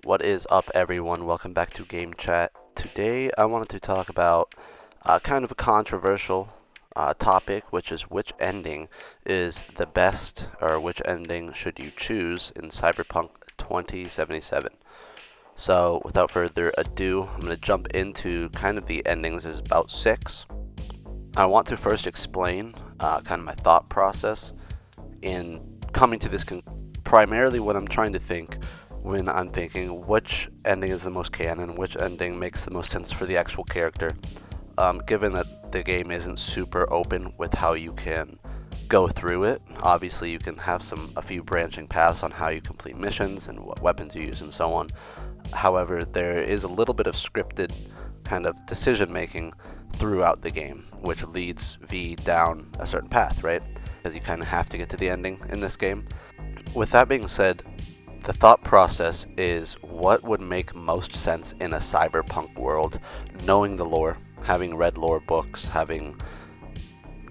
What is up, everyone? Welcome back to Game Chat. Today I wanted to talk about kind of a controversial topic, which is which ending is the best, or which ending should you choose in Cyberpunk 2077. So without further ado, I'm going to jump into kind of the endings. There's about six. I want to first explain kind of my thought process in coming to this primarily what I'm trying to think when I'm thinking which ending is the most canon, which ending makes the most sense for the actual character. Given that the game isn't super open with how you can go through it, obviously you can have a few branching paths on how you complete missions and what weapons you use and so on. However, there is a little bit of scripted kind of decision making throughout the game, which leads V down a certain path, right? Because you kind of have to get to the ending in this game. With that being said, the thought process is what would make most sense in a cyberpunk world, knowing the lore, having read lore books, having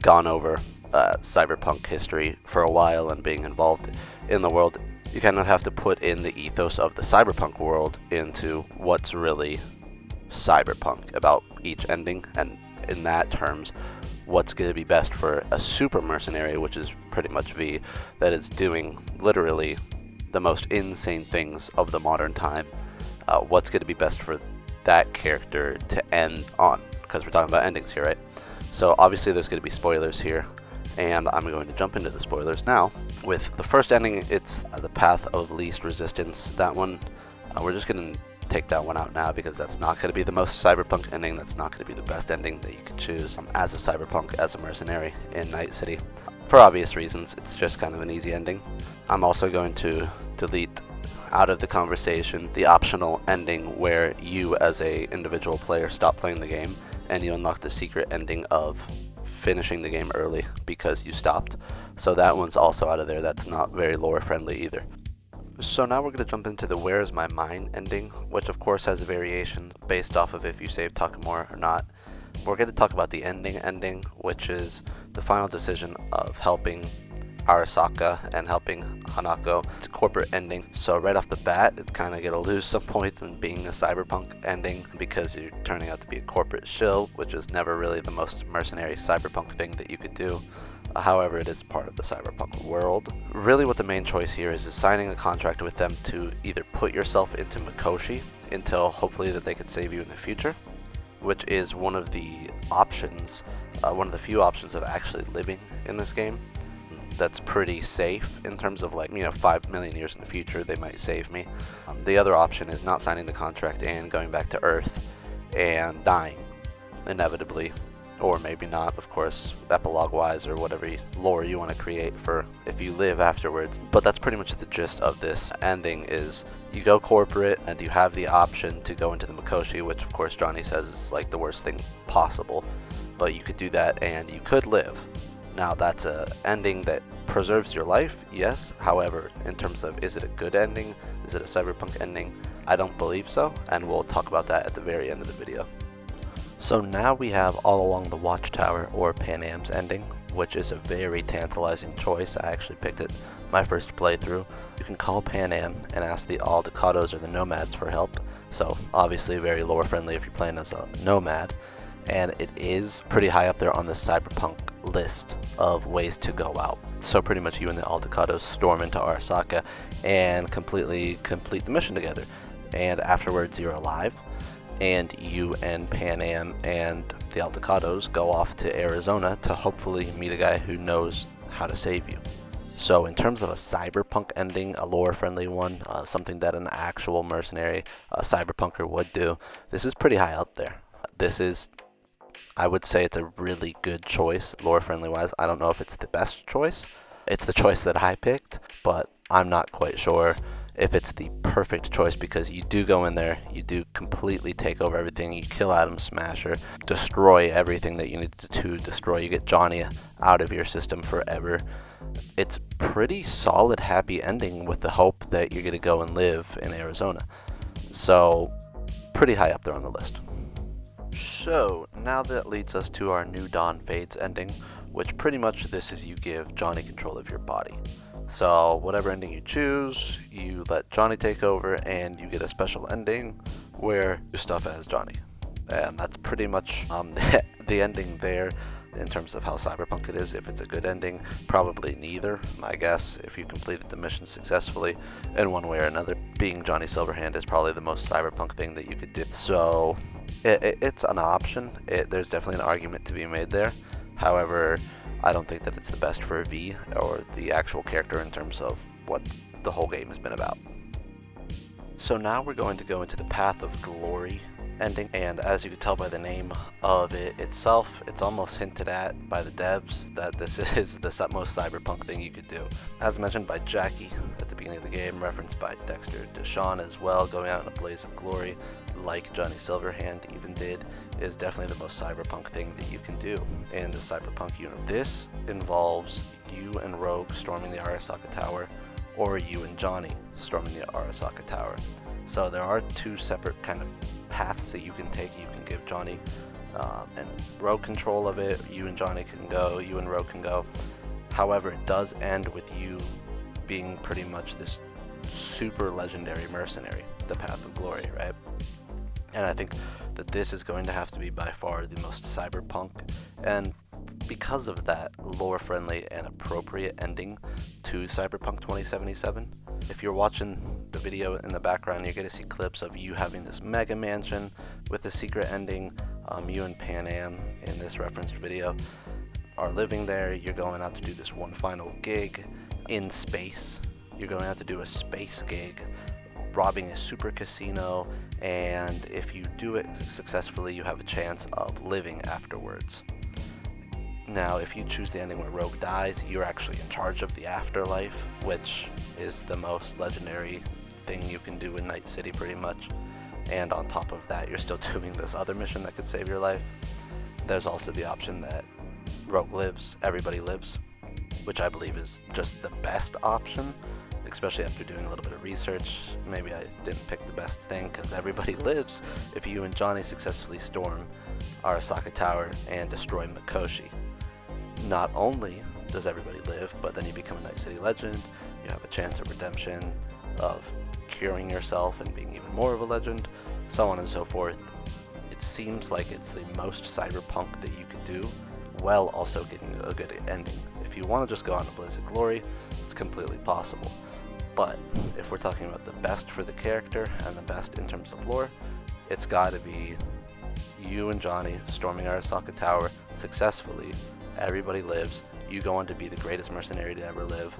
gone over cyberpunk history for a while and being involved in the world. You kind of have to put in the ethos of the cyberpunk world into what's really cyberpunk about each ending, and in that terms, what's going to be best for a super mercenary, which is pretty much V, that is doing literally the most insane things of the modern time. What's going to be best for that character to end on, because we're talking about endings here, right? So obviously there's going to be spoilers here, and I'm going to jump into the spoilers now. With the first ending, it's the path of least resistance. That one, we're just going to take that one out now because that's not going to be the most cyberpunk ending. That's not going to be the best ending that you can choose as a cyberpunk, as a mercenary in Night City. For obvious reasons, it's just kind of an easy ending. I'm also going to delete out of the conversation the optional ending where you as a individual player stop playing the game and you unlock the secret ending of finishing the game early because you stopped. So that one's also out of there. That's not very lore friendly either. So now we're going to jump into the Where Is My Mind ending, which of course has variations based off of if you save Takamura or not. We're going to talk about the ending, which is the final decision of helping Arasaka and helping Hanako. It's a corporate ending, so right off the bat, it's kind of going to lose some points in being a cyberpunk ending because you're turning out to be a corporate shill, which is never really the most mercenary cyberpunk thing that you could do. However, it is part of the cyberpunk world. Really what the main choice here is signing a contract with them to either put yourself into Mikoshi until hopefully that they could save you in the future, which is one of the options, one of the few options of actually living in this game. That's pretty safe in terms of 5 million years in the future they might save me. The other option is not signing the contract and going back to Earth and dying inevitably, or maybe not, of course, epilogue wise or whatever lore you want to create for if you live afterwards. But that's pretty much the gist of this ending. Is you go corporate and you have the option to go into the Mikoshi, which of course Johnny says is like the worst thing possible, but you could do that and you could live. Now that's a ending that preserves your life, yes. However, in terms of is it a good ending, is it a cyberpunk ending, I don't believe so, and we'll talk about that at the very end of the video. So now we have All Along the Watchtower, or Pan Am's ending, which is a very tantalizing choice. I actually picked it my first playthrough. You can call Pan Am and ask the Aldecados or the Nomads for help, so obviously very lore friendly if you're playing as a Nomad, and it is pretty high up there on the cyberpunk list of ways to go out. So pretty much you and the Aldecados storm into Arasaka and completely complete the mission together, and afterwards you're alive, and you and Pan Am and the Aldecados go off to Arizona to hopefully meet a guy who knows how to save you. So in terms of a cyberpunk ending, a lore friendly one, something that an actual mercenary cyberpunker would do, this is pretty high up there. This is, I would say it's a really good choice, lore friendly wise. I don't know if it's the best choice. It's the choice that I picked, but I'm not quite sure if it's the perfect choice, because you do go in there, you do completely take over everything, you kill Atom Smasher, destroy everything that you need to destroy, you get Johnny out of your system forever. It's pretty solid, happy ending with the hope that you're going to go and live in Arizona. So, pretty high up there on the list. So, now that leads us to our New Dawn Fades ending, which pretty much this is you give Johnny control of your body. So whatever ending you choose, you let Johnny take over, and you get a special ending where you stuff as Johnny. And that's pretty much the ending there in terms of how cyberpunk it is. If it's a good ending, probably neither. I guess if you completed the mission successfully in one way or another, being Johnny Silverhand is probably the most cyberpunk thing that you could do. So it's an option. There's definitely an argument to be made there. However, I don't think that it's the best for V or the actual character in terms of what the whole game has been about. So now we're going to go into the Path of Glory ending, and as you can tell by the name of it itself, it's almost hinted at by the devs that this is the most cyberpunk thing you could do. As mentioned by Jackie at the beginning of the game, referenced by Dexter Deshawn as well, going out in a blaze of glory like Johnny Silverhand even did, is definitely the most cyberpunk thing that you can do in the cyberpunk universe. This involves you and Rogue storming the Arasaka Tower, or you and Johnny storming the Arasaka Tower. So there are two separate kind of paths that you can take. You can give Johnny and Rogue control of it. You and Johnny can go. You and Rogue can go. However, it does end with you being pretty much this super legendary mercenary, the Path of Glory, right? And I think that this is going to have to be by far the most cyberpunk, and because of that, lore-friendly and appropriate ending to Cyberpunk 2077. If you're watching the video in the background, you're going to see clips of you having this mega mansion with a secret ending. You and Pan Am in this referenced video are living there. You're going out to do this one final gig in space. You're going out to do a space gig, robbing a super casino, and if you do it successfully, you have a chance of living afterwards. Now, if you choose the ending where Rogue dies, you're actually in charge of the afterlife, which is the most legendary thing you can do in Night City pretty much. And on top of that, you're still doing this other mission that could save your life. There's also the option that Rogue lives, everybody lives, which I believe is just the best option, especially after doing a little bit of research. Maybe I didn't pick the best thing, because everybody lives if you and Johnny successfully storm Arasaka Tower and destroy Mikoshi. Not only does everybody live, but then you become a Night City legend, you have a chance of redemption, of curing yourself and being even more of a legend, so on and so forth. It seems like it's the most cyberpunk that you could do, while also getting a good ending. If you want to just go on a blaze of glory, it's completely possible. But if we're talking about the best for the character and the best in terms of lore, it's got to be you and Johnny storming Arasaka Tower successfully. Everybody lives. You go on to be the greatest mercenary to ever live,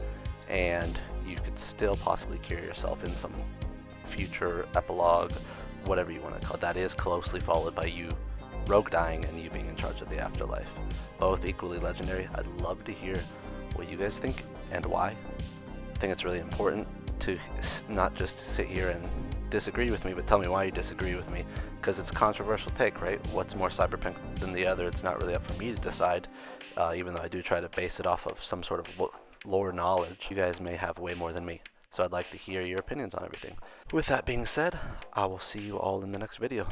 and you could still possibly cure yourself in some future epilogue, whatever you want to call it. That is closely followed by you, Rogue, dying and you being in charge of the afterlife. Both equally legendary. I'd love to hear what you guys think and why. I think it's really important to not just sit here and disagree with me, but tell me why you disagree with me, because it's a controversial take, right? What's more cyberpunk than the other? It's not really up for me to decide, even though I do try to base it off of some sort of lore knowledge. You guys may have way more than me, so I'd like to hear your opinions on everything. With that being said, I will see you all in the next video.